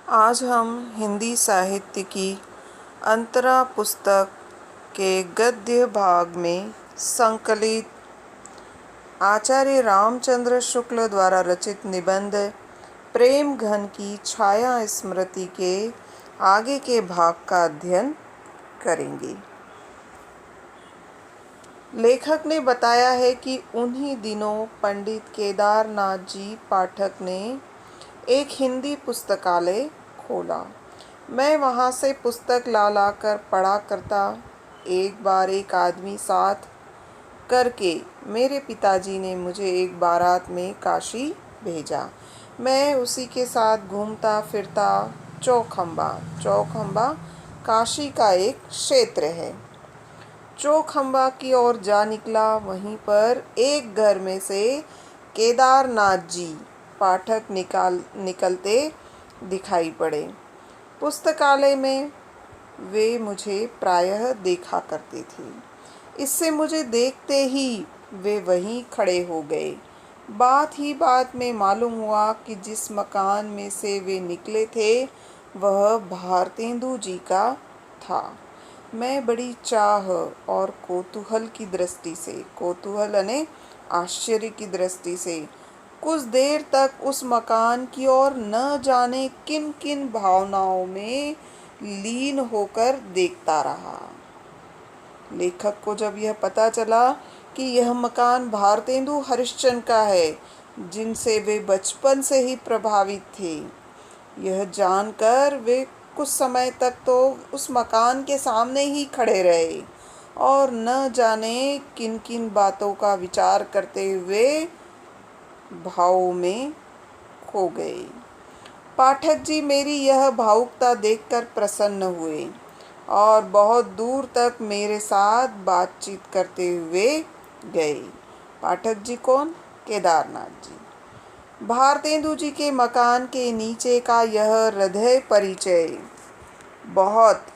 आज हम हिंदी साहित्य की अंतरा पुस्तक के गद्य भाग में संकलित आचार्य रामचंद्र शुक्ल द्वारा रचित निबंध प्रेम घन की छाया स्मृति के आगे के भाग का अध्ययन करेंगे। लेखक ने बताया है कि उन्हीं दिनों पंडित केदारनाथ जी पाठक ने एक हिंदी पुस्तकालय खोला। मैं वहाँ से पुस्तक ला कर पढ़ा करता। एक बार एक आदमी साथ करके मेरे पिताजी ने मुझे एक बारात में काशी भेजा। मैं उसी के साथ घूमता फिरता। चौखंबा काशी का एक क्षेत्र है। चौखंबा की ओर जा निकला। वहीं पर एक घर में से केदारनाथ जी पाठक निकलते दिखाई पड़े। पुस्तकालय में वे मुझे प्रायः देखा करते थे। इससे मुझे देखते ही वे वहीं खड़े हो गए। बात ही बात में मालूम हुआ कि जिस मकान में से वे निकले थे वह भारतेंदु जी का था। मैं बड़ी चाह और कौतूहल यानी आश्चर्य की दृष्टि से कुछ देर तक उस मकान की ओर न जाने किन किन भावनाओं में लीन होकर देखता रहा। लेखक को जब यह पता चला कि यह मकान भारतेंदु हरिश्चंद्र का है, जिनसे वे बचपन से ही प्रभावित थे, यह जानकर वे कुछ समय तक तो उस मकान के सामने ही खड़े रहे और न जाने किन किन बातों का विचार करते हुए भावों में खो गए। पाठक जी मेरी यह भावुकता देखकर प्रसन्न हुए और बहुत दूर तक मेरे साथ बातचीत करते हुए गए। पाठक जी कौन? केदारनाथ जी। भारतेंदु जी के मकान के नीचे का यह हृदय परिचय बहुत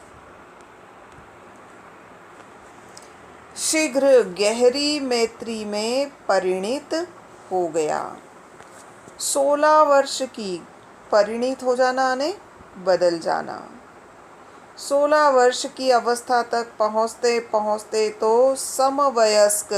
शीघ्र गहरी मैत्री में परिणित हो गया। 16 वर्ष की परिणित हो जाना ने बदल जाना। 16 वर्ष की अवस्था तक पहुँचते पहुँचते तो समवयस्क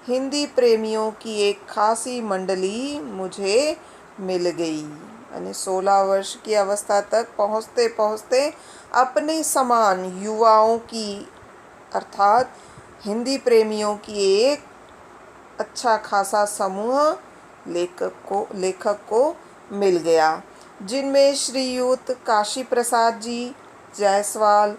हिंदी प्रेमियों की एक खासी मंडली मुझे मिल गई। यानी 16 वर्ष की अवस्था तक पहुँचते पहुँचते अपने समान युवाओं की अर्थात हिंदी प्रेमियों की एक अच्छा खासा समूह लेखक को मिल गया, जिनमें श्रीयुत काशी प्रसाद जी जायसवाल,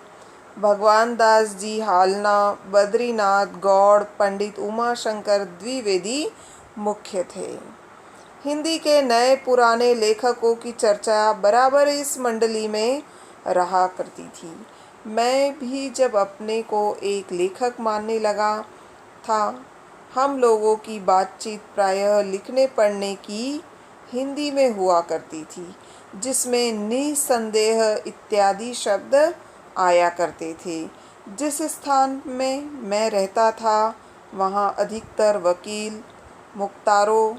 भगवान दास जी हालना, बद्रीनाथ गौड़, पंडित उमाशंकर द्विवेदी मुख्य थे। हिंदी के नए पुराने लेखकों की चर्चा बराबर इस मंडली में रहा करती थी। मैं भी जब अपने को एक लेखक मानने लगा था, हम लोगों की बातचीत प्रायः लिखने पढ़ने की हिंदी में हुआ करती थी, जिसमें निसंदेह इत्यादि शब्द आया करते थे। जिस स्थान में मैं रहता था वहाँ अधिकतर वकील, मुख्तारों,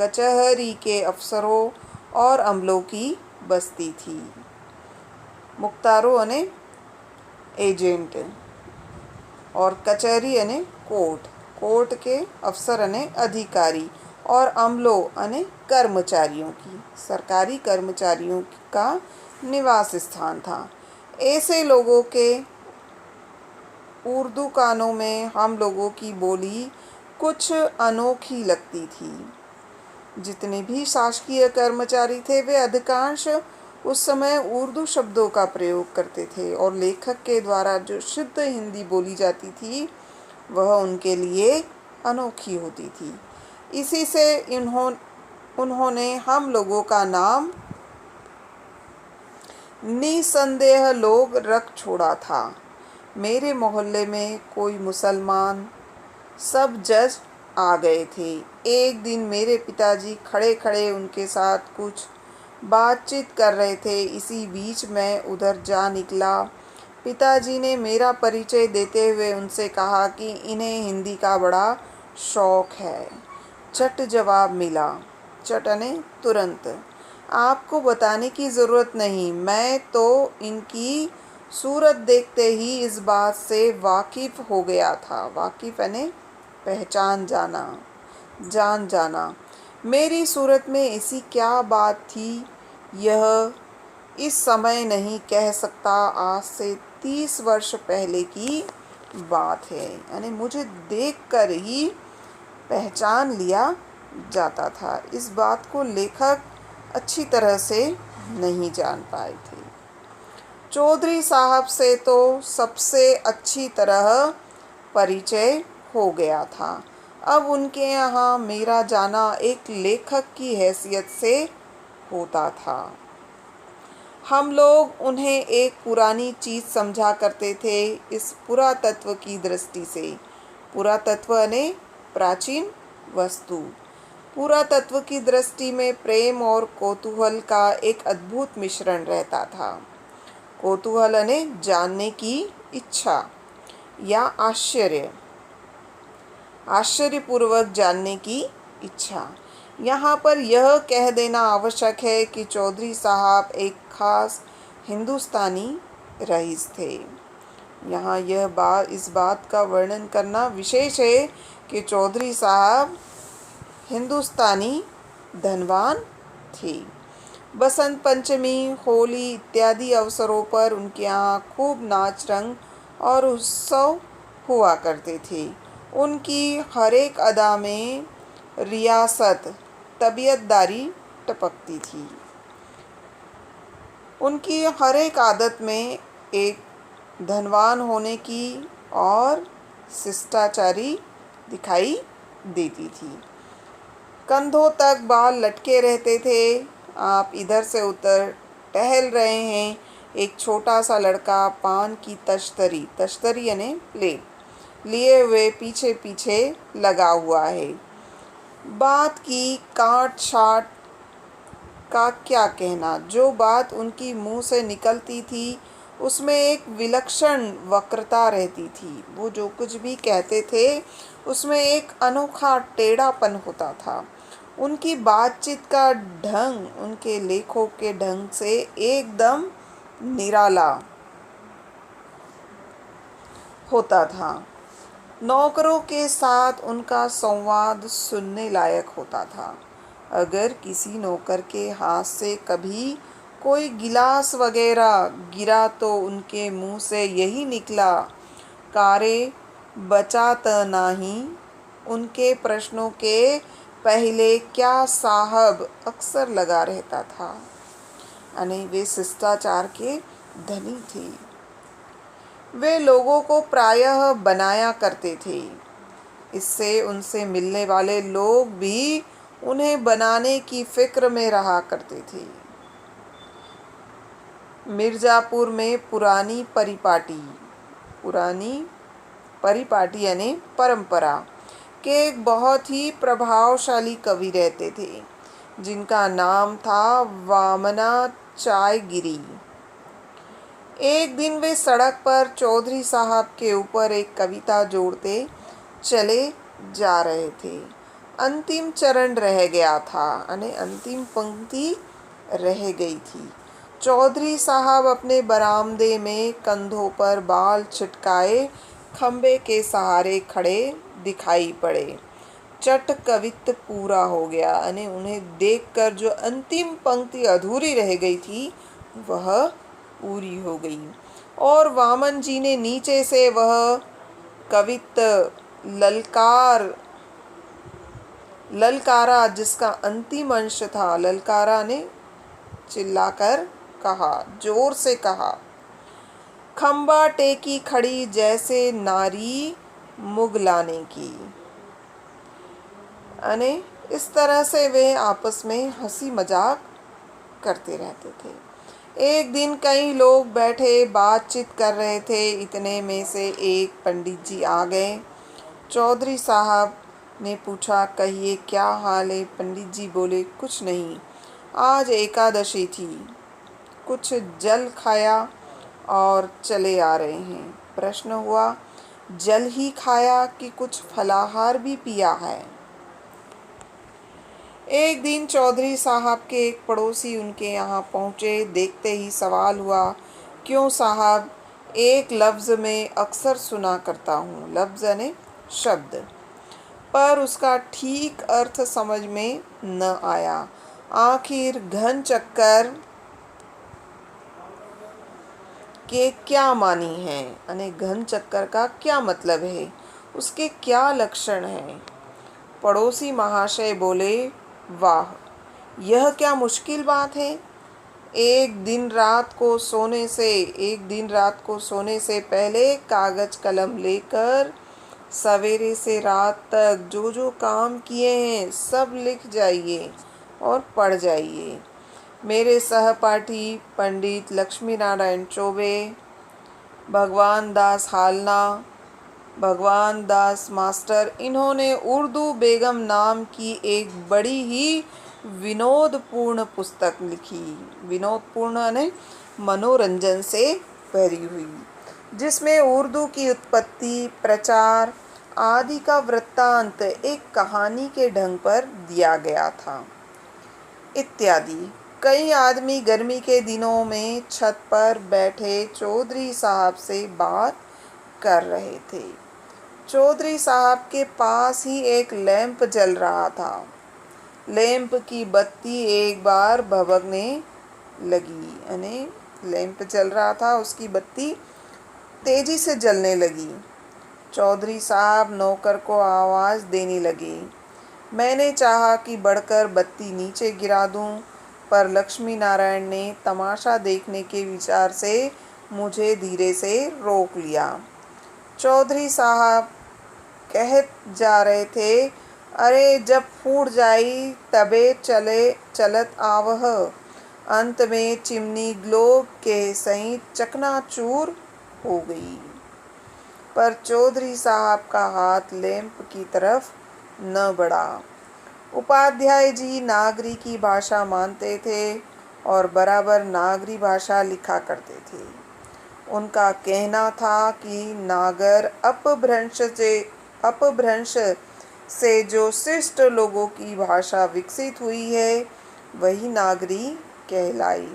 कचहरी के अफसरों और अमलों की बस्ती थी। मुख्तारों यानी एजेंट और कचहरी यानी कोर्ट के अफसर यानी अधिकारी और अमलों यानी कर्मचारियों की, सरकारी कर्मचारियों का निवास स्थान था। ऐसे लोगों के उर्दू कानों में हम लोगों की बोली कुछ अनोखी लगती थी। जितने भी शासकीय कर्मचारी थे वे अधिकांश उस समय उर्दू शब्दों का प्रयोग करते थे और लेखक के द्वारा जो शुद्ध हिंदी बोली जाती थी वह उनके लिए अनोखी होती थी। इसी से उन्होंने हम लोगों का नाम निसंदेह लोग रख छोड़ा था। मेरे मोहल्ले में कोई मुसलमान सब जज आ गए थे। एक दिन मेरे पिताजी खड़े खड़े उनके साथ कुछ बातचीत कर रहे थे। इसी बीच मैं उधर जा निकला। पिताजी ने मेरा परिचय देते हुए उनसे कहा कि इन्हें हिंदी का बड़ा शौक है। झट जवाब मिला। चट यानी तुरंत। आपको बताने की ज़रूरत नहीं, मैं तो इनकी सूरत देखते ही इस बात से वाकिफ़ हो गया था। वाकिफ़ यानी पहचान जाना, जान जाना। मेरी सूरत में ऐसी क्या बात थी, यह इस समय नहीं कह सकता। आज से 30 वर्ष पहले की बात है। यानी मुझे देखकर ही पहचान लिया जाता था। इस बात को लेखक अच्छी तरह से नहीं जान पाए थे। चौधरी साहब से तो सबसे अच्छी तरह परिचय हो गया था। अब उनके यहाँ मेरा जाना एक लेखक की हैसियत से होता था। हम लोग उन्हें एक पुरानी चीज़ समझा करते थे इस पुरातत्व की दृष्टि से। पुरातत्व यानी प्राचीन वस्तु। पुरातत्व की दृष्टि में प्रेम और कौतूहल का एक अद्भुत मिश्रण रहता था। कौतूहल यानी जानने की इच्छा या आश्चर्यपूर्वक जानने की इच्छा। यहाँ पर यह कह देना आवश्यक है कि चौधरी साहब एक खास हिंदुस्तानी रईस थे। यहाँ इस बात का वर्णन करना विशेष है कि चौधरी साहब हिंदुस्तानी धनवान थे। बसंत पंचमी, होली इत्यादि अवसरों पर उनके यहाँ खूब नाच रंग और उत्सव हुआ करते थे। उनकी हर एक अदा में रियासत, तबीयतदारी टपकती थी। उनकी हर एक आदत में एक धनवान होने की और शिष्टाचारी दिखाई देती थी। कंधों तक बाल लटके रहते थे। आप इधर से उधर टहल रहे हैं। एक छोटा सा लड़का पान की तश्तरी यानी प्लेट लिए हुए पीछे पीछे लगा हुआ है। बात की काट छाट का क्या कहना। जो बात उनकी मुंह से निकलती थी उसमें एक विलक्षण वक्रता रहती थी। वो जो कुछ भी कहते थे उसमें एक अनोखा टेढ़ापन होता था। उनकी बातचीत का ढंग उनके लेखों के ढंग से एकदम निराला होता था। नौकरों के साथ उनका संवाद सुनने लायक होता था। अगर किसी नौकर के हाथ से कभी कोई गिलास वगैरह गिरा तो उनके मुंह से यही निकला, कारे बचा त नाही। उनके प्रश्नों के पहले क्या साहब अक्सर लगा रहता था। यानी वे शिष्टाचार के धनी थे। वे लोगों को प्रायः बनाया करते थे। इससे उनसे मिलने वाले लोग भी उन्हें बनाने की फिक्र में रहा करते थे। मिर्ज़ापुर में पुरानी परिपाटी यानी परंपरा के एक बहुत ही प्रभावशाली कवि रहते थे जिनका नाम था वामनाचार्यगिरी। एक दिन वे सड़क पर चौधरी साहब के ऊपर एक कविता जोड़ते चले जा रहे थे। अंतिम चरण रह गया था यानी अंतिम पंक्ति रह गई थी। चौधरी साहब अपने बरामदे में कंधों पर बाल छिटकाए खंबे के सहारे खड़े दिखाई पड़े। चट कवित्व पूरा हो गया यानी उन्हें देखकर जो अंतिम पंक्ति अधूरी रह गई थी वह पूरी हो गई। और वामन जी ने नीचे से वह कवित्व ललकारा जिसका अंतिम अंश था। ललकारा ने चिल्लाकर कहा, जोर से कहा, खंबा टेकी खड़ी जैसे नारी मुगलाने की। यानी इस तरह से वे आपस में हंसी मजाक करते रहते थे। एक दिन कई लोग बैठे बातचीत कर रहे थे। इतने में से एक पंडित जी आ गए। चौधरी साहब ने पूछा, कहिए क्या हाल है। पंडित जी बोले, कुछ नहीं, आज एकादशी थी, कुछ जल खाया और चले आ रहे हैं। प्रश्न हुआ, जल ही खाया कि कुछ फलाहार भी पिया है। एक दिन चौधरी साहब के एक पड़ोसी उनके यहाँ पहुँचे। देखते ही सवाल हुआ, क्यों साहब? एक लफ्ज़ में अक्सर सुना करता हूँ। लफ्ज़ यानी शब्द, पर उसका ठीक अर्थ समझ में न आया। आखिर घन चक्कर के क्या मानी है, यानी घन चक्कर का क्या मतलब है, उसके क्या लक्षण हैं? पड़ोसी महाशय बोले, वाह, यह क्या मुश्किल बात है। एक दिन रात को सोने से पहले कागज कलम लेकर सवेरे से रात तक जो जो काम किए हैं सब लिख जाइए और पढ़ जाइए। मेरे सहपाठी पंडित लक्ष्मी नारायण चौबे, भगवान दास हालना, भगवान दास मास्टर, इन्होंने उर्दू बेगम नाम की एक बड़ी ही विनोदपूर्ण पुस्तक लिखी। विनोदपूर्ण यानी मनोरंजन से भरी हुई, जिसमें उर्दू की उत्पत्ति, प्रचार आदि का वृत्तांत एक कहानी के ढंग पर दिया गया था, इत्यादि। कई आदमी गर्मी के दिनों में छत पर बैठे चौधरी साहब से बात कर रहे थे। चौधरी साहब के पास ही एक लैंप जल रहा था। लैंप की बत्ती एक बार भभकने लगी, यानी लैंप जल रहा था, उसकी बत्ती तेजी से जलने लगी। चौधरी साहब नौकर को आवाज़ देने लगे। मैंने चाहा कि बढ़कर बत्ती नीचे गिरा दूं, पर लक्ष्मी नारायण ने तमाशा देखने के विचार से मुझे धीरे से रोक लिया। चौधरी साहब कह जा रहे थे, अरे जब फूट जाई तबे चलत आवह। अंत में चिमनी ग्लोब के सहित चकनाचूर हो गई। पर चौधरी साहब का हाथ लैंप की तरफ न बढ़ा। उपाध्याय जी नागरी की भाषा मानते थे और बराबर नागरी भाषा लिखा करते थे। उनका कहना था कि नागर अपभ्रंश से जो शिष्ट लोगों की भाषा विकसित हुई है वही नागरी कहलाई।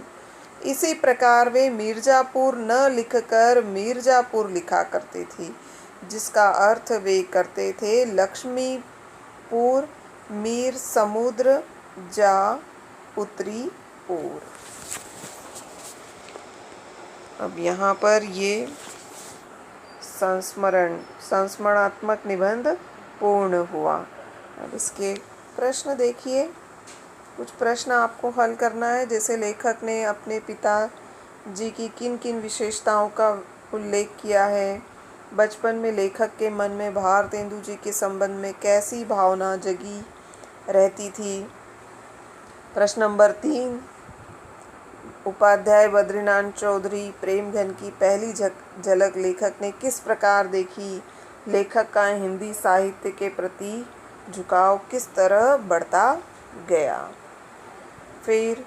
इसी प्रकार वे मिर्ज़ापुर न लिखकर मीरजापुर लिखा करते थे, जिसका अर्थ वे करते थे लक्ष्मीपुर मीर समुद्र जा उत्तरी पुर। अब यहाँ पर ये संस्मरणात्मक निबंध पूर्ण हुआ। अब इसके प्रश्न देखिए। कुछ प्रश्न आपको हल करना है, जैसे लेखक ने अपने पिता जी की किन किन विशेषताओं का उल्लेख किया है। बचपन में लेखक के मन में भारतेंदु जी के संबंध में कैसी भावना जगी रहती थी। प्रश्न नंबर 3, उपाध्याय बद्रीनाथ चौधरी प्रेमघन की पहली झलक लेखक ने किस प्रकार देखी। लेखक का हिंदी साहित्य के प्रति झुकाव किस तरह बढ़ता गया। फिर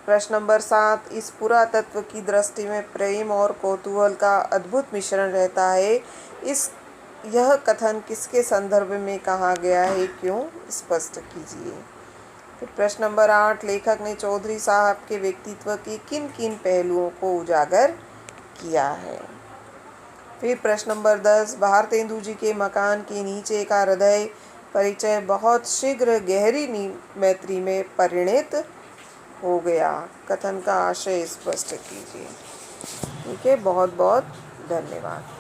प्रश्न नंबर 7, इस पुरातत्व की दृष्टि में प्रेम और कौतूहल का अद्भुत मिश्रण रहता है। यह कथन किसके संदर्भ में कहा गया है, क्यों, स्पष्ट कीजिए। फिर प्रश्न नंबर 8, लेखक ने चौधरी साहब के व्यक्तित्व के किन किन पहलुओं को उजागर किया है। फिर प्रश्न नंबर 10, भारतेंदु जी के मकान के नीचे का हृदय परिचय बहुत शीघ्र गहरी मैत्री में परिणित हो गया। कथन का आशय स्पष्ट कीजिए। ठीक है, बहुत बहुत धन्यवाद।